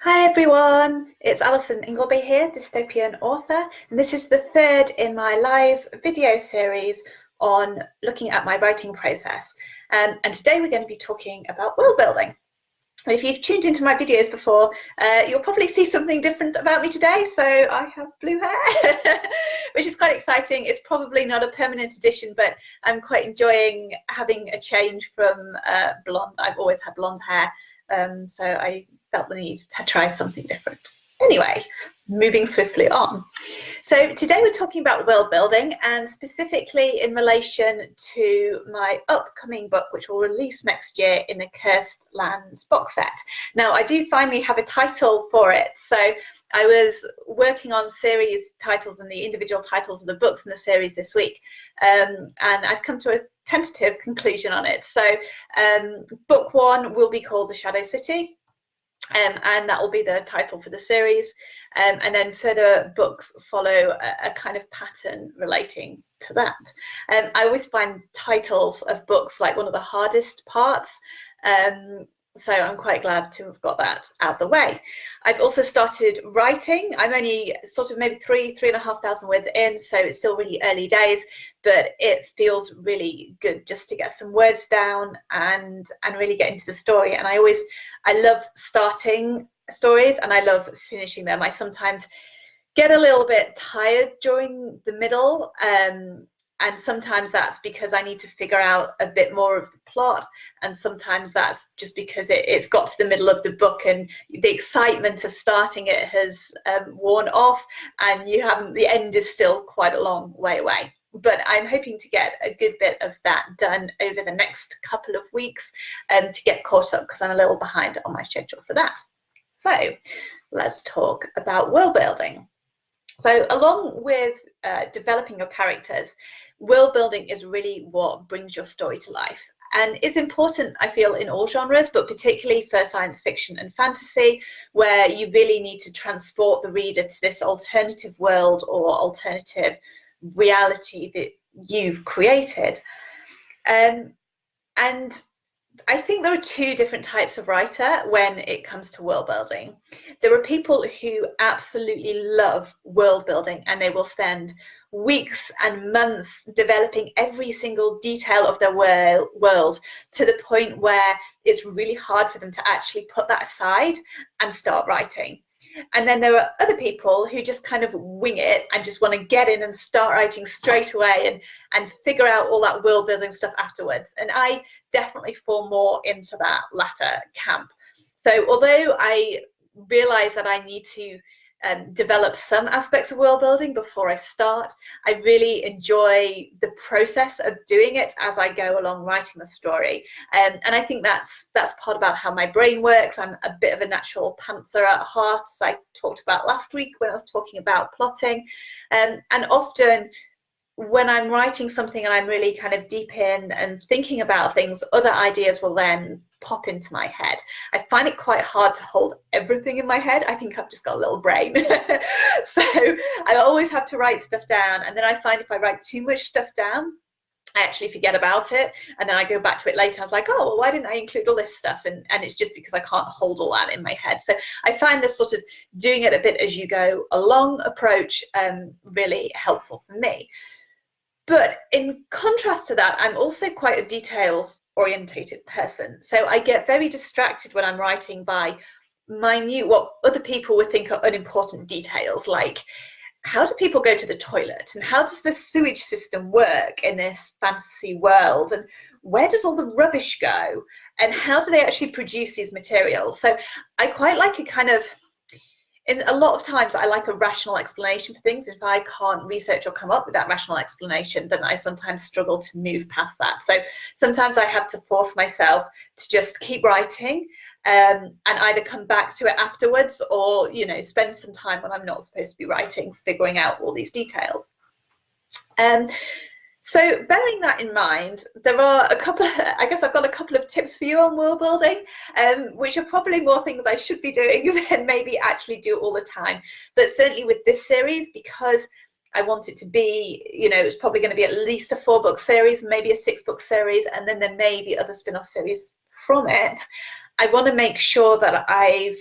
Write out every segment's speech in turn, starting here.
Hi everyone, it's Alison Ingleby here, dystopian author, and this is the third in my live video series on looking at my writing process. And today we're going to be talking about world building. If you've tuned into my videos before, you'll probably see something different about me today. So I have blue hair, which is quite exciting. It's probably not a permanent addition, but I'm quite enjoying having a change from blonde. I've always had blonde hair, so I felt the need to try something different. Anyway, moving swiftly on. So today we're talking about world building, and specifically in relation to my upcoming book, which will release next year in the Cursed Lands box set. Now, I do finally have a title for it. So I was working on series titles and the individual titles of the books in the series this week, and I've come to a tentative conclusion on it. So book one will be called The Shadow City. And that will be the title for the series, and then further books follow a kind of pattern relating to that. I always find titles of books like one of the hardest parts, so I'm quite glad to have got that out of the way. I've also started writing. I'm only sort of maybe 3,500 words in, so it's still really early days, but it feels really good just to get some words down and really get into the story. And I love starting stories and I love finishing them. I sometimes get a little bit tired during the middle, and sometimes that's because I need to figure out a bit more of the plot, and sometimes that's just because it's got to the middle of the book and the excitement of starting it has worn off, and the end is still quite a long way away. But I'm hoping to get a good bit of that done over the next couple of weeks to get caught up, because I'm a little behind on my schedule for that. So let's talk about world building. So along with developing your characters, world building is really what brings your story to life, and is important, I feel, in all genres, but particularly for science fiction and fantasy, where you really need to transport the reader to this alternative world or alternative reality that you've created. And I think there are two different types of writer when it comes to world building. There are people who absolutely love world building, and they will spend weeks and months developing every single detail of their world to the point where it's really hard for them to actually put that aside and start writing. And then there are other people who just kind of wing it and just want to get in and start writing straight away and figure out all that world building stuff afterwards. And I definitely fall more into that latter camp. So although I realize that I need to develop some aspects of world building before I start, I really enjoy the process of doing it as I go along writing the story. And I think that's part about how my brain works. I'm a bit of a natural pantser at heart, as I talked about last week when I was talking about plotting. And often when I'm writing something and I'm really kind of deep in and thinking about things, other ideas will then pop into my head. I find it quite hard to hold everything in my head. I think I've just got a little brain. So I always have to write stuff down, and then I find if I write too much stuff down, I actually forget about it, and then I go back to it later. I was like, oh, well, why didn't I include all this stuff? And it's just because I can't hold all that in my head. So I find this sort of doing it a bit as you go along approach really helpful for me. But in contrast to that, I'm also quite a details orientated person. So I get very distracted when I'm writing by minute, what other people would think are unimportant details, like how do people go to the toilet, and how does the sewage system work in this fantasy world, and where does all the rubbish go, and how do they actually produce these materials? So I quite like a kind of, in a lot of times I like a rational explanation for things. If I can't research or come up with that rational explanation, then I sometimes struggle to move past that. So sometimes I have to force myself to just keep writing, and either come back to it afterwards, or spend some time when I'm not supposed to be writing figuring out all these details. So bearing that in mind, there are I guess I've got a couple of tips for you on world building, which are probably more things I should be doing than maybe actually do all the time. But certainly with this series, because I want it to be, it's probably going to be at least a 4-book series, maybe a 6-book series, and then there may be other spin-off series from it. I want to make sure that I've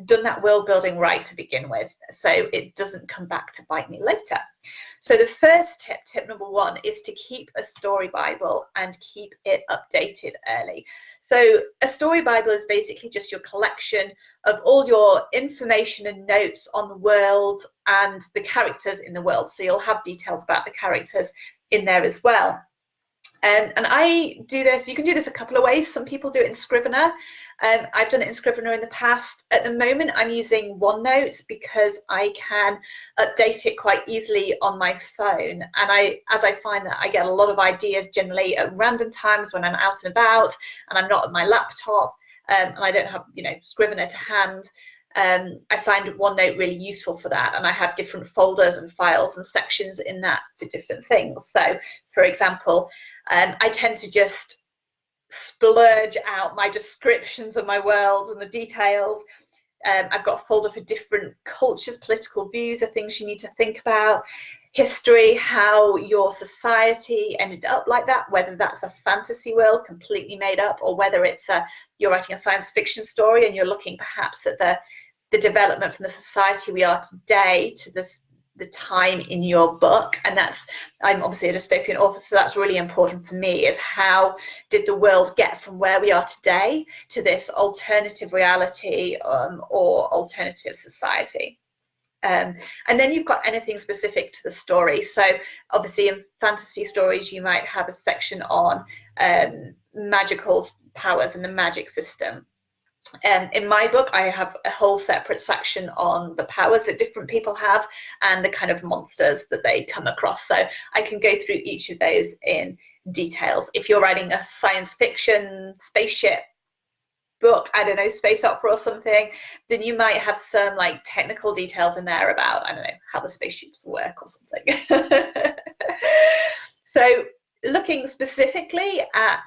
done that world building right to begin with, so it doesn't come back to bite me later. So the first tip number one, is to keep a story Bible and keep it updated early. So a story Bible is basically just your collection of all your information and notes on the world and the characters in the world. So you'll have details about the characters in there as well. And I do this, you can do this a couple of ways. Some people do it in Scrivener. I've done it in Scrivener in the past. At the moment, I'm using OneNote because I can update it quite easily on my phone. And as I find that I get a lot of ideas generally at random times when I'm out and about and I'm not at my laptop, and I don't have, you know, Scrivener to hand. I find OneNote really useful for that, and I have different folders and files and sections in that for different things. So, for example, I tend to just splurge out my descriptions of my world and the details. I've got a folder for different cultures, political views of things you need to think about, history, how your society ended up like that, whether that's a fantasy world completely made up, or whether it's you're writing a science fiction story and you're looking perhaps at the development from the society we are today to the time in your book. And I'm obviously a dystopian author, so that's really important for me, is how did the world get from where we are today to this alternative reality or alternative society. And then you've got anything specific to the story. So obviously in fantasy stories you might have a section on magical powers and the magic system. In my book, I have a whole separate section on the powers that different people have and the kind of monsters that they come across. So I can go through each of those in details. If you're writing a science fiction spaceship book, I don't know, space opera or something, then you might have some like technical details in there about, I don't know, how the spaceships work or something. So looking specifically at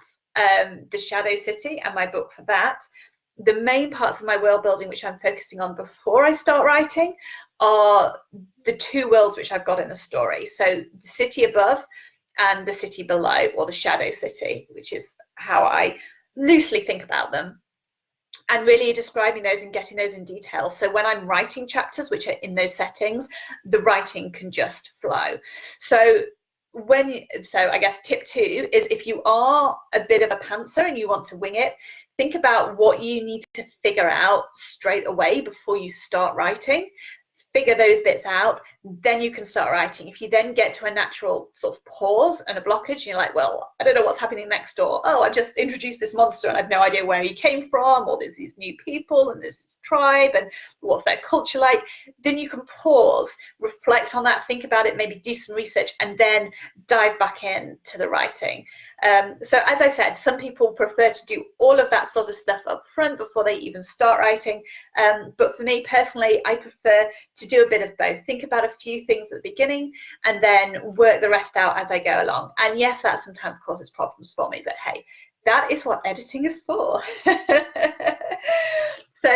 the Shadow City and my book for that, the main parts of my world building which I'm focusing on before I start writing are the two worlds which I've got in the story. So the city above and the city below, or the Shadow City, which is how I loosely think about them, and really describing those and getting those in detail. So when I'm writing chapters which are in those settings, the writing can just flow. So I guess tip 2 is, if you are a bit of a pantser and you want to wing it, think about what you need to figure out straight away before you start writing. Figure those bits out, then you can start writing. If you then get to a natural sort of pause and a blockage, and you're like, well, I don't know what's happening next door. Oh, I've just introduced this monster and I've no idea where he came from, or there's these new people and this tribe and what's their culture like. Then you can pause, reflect on that, think about it, maybe do some research, and then dive back into the writing. So as I said, some people prefer to do all of that sort of stuff up front before they even start writing. But for me personally, I prefer to do a bit of both. Think about a few things at the beginning and then work the rest out as I go along. And yes, that sometimes causes problems for me, but hey, that is what editing is for. So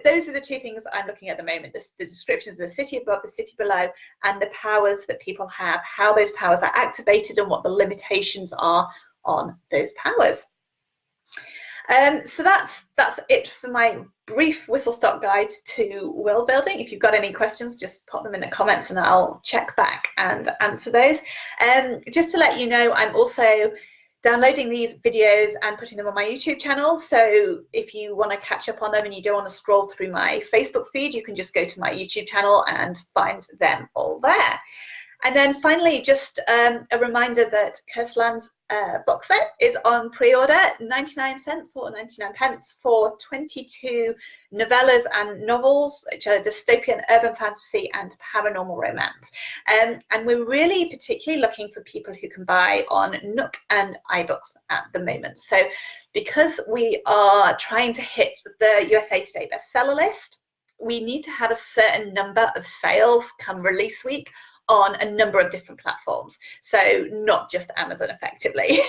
those are the two things I'm looking at the moment, the descriptions of the city above, the city below, and the powers that people have, how those powers are activated and what the limitations are on those powers. So that's it for my brief whistle-stop guide to world building. If you've got any questions, just pop them in the comments and I'll check back and answer those. Just to let you know, I'm also downloading these videos and putting them on my YouTube channel. So if you want to catch up on them and you don't want to scroll through my Facebook feed, you can just go to my YouTube channel and find them all there. And then finally, just a reminder that Curseland's box set is on pre-order, 99 cents or 99 pence for 22 novellas and novels, which are dystopian, urban fantasy and paranormal romance. And we're really particularly looking for people who can buy on Nook and iBooks at the moment. So because we are trying to hit the USA Today bestseller list, we need to have a certain number of sales come release week on a number of different platforms, so not just Amazon effectively.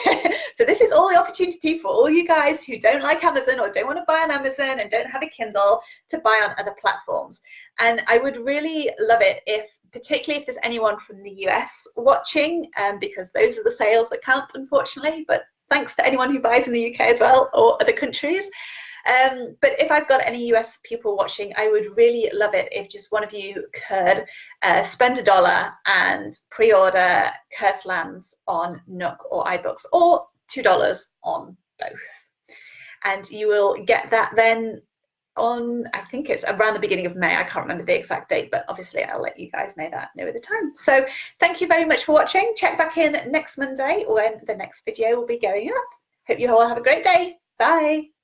So this is all the opportunity for all you guys who don't like Amazon or don't want to buy on Amazon and don't have a Kindle to buy on other platforms. And I would really love it if, particularly if there's anyone from the US watching, because those are the sales that count, unfortunately, but thanks to anyone who buys in the UK as well, or other countries. But if I've got any US people watching, I would really love it if just one of you could spend $1 and pre-order Cursed Lands on Nook or iBooks, or $2 on both. And you will get that then on, I think it's around the beginning of May. I can't remember the exact date, but obviously I'll let you guys know that near the time. So thank you very much for watching. Check back in next Monday when the next video will be going up. Hope you all have a great day. Bye.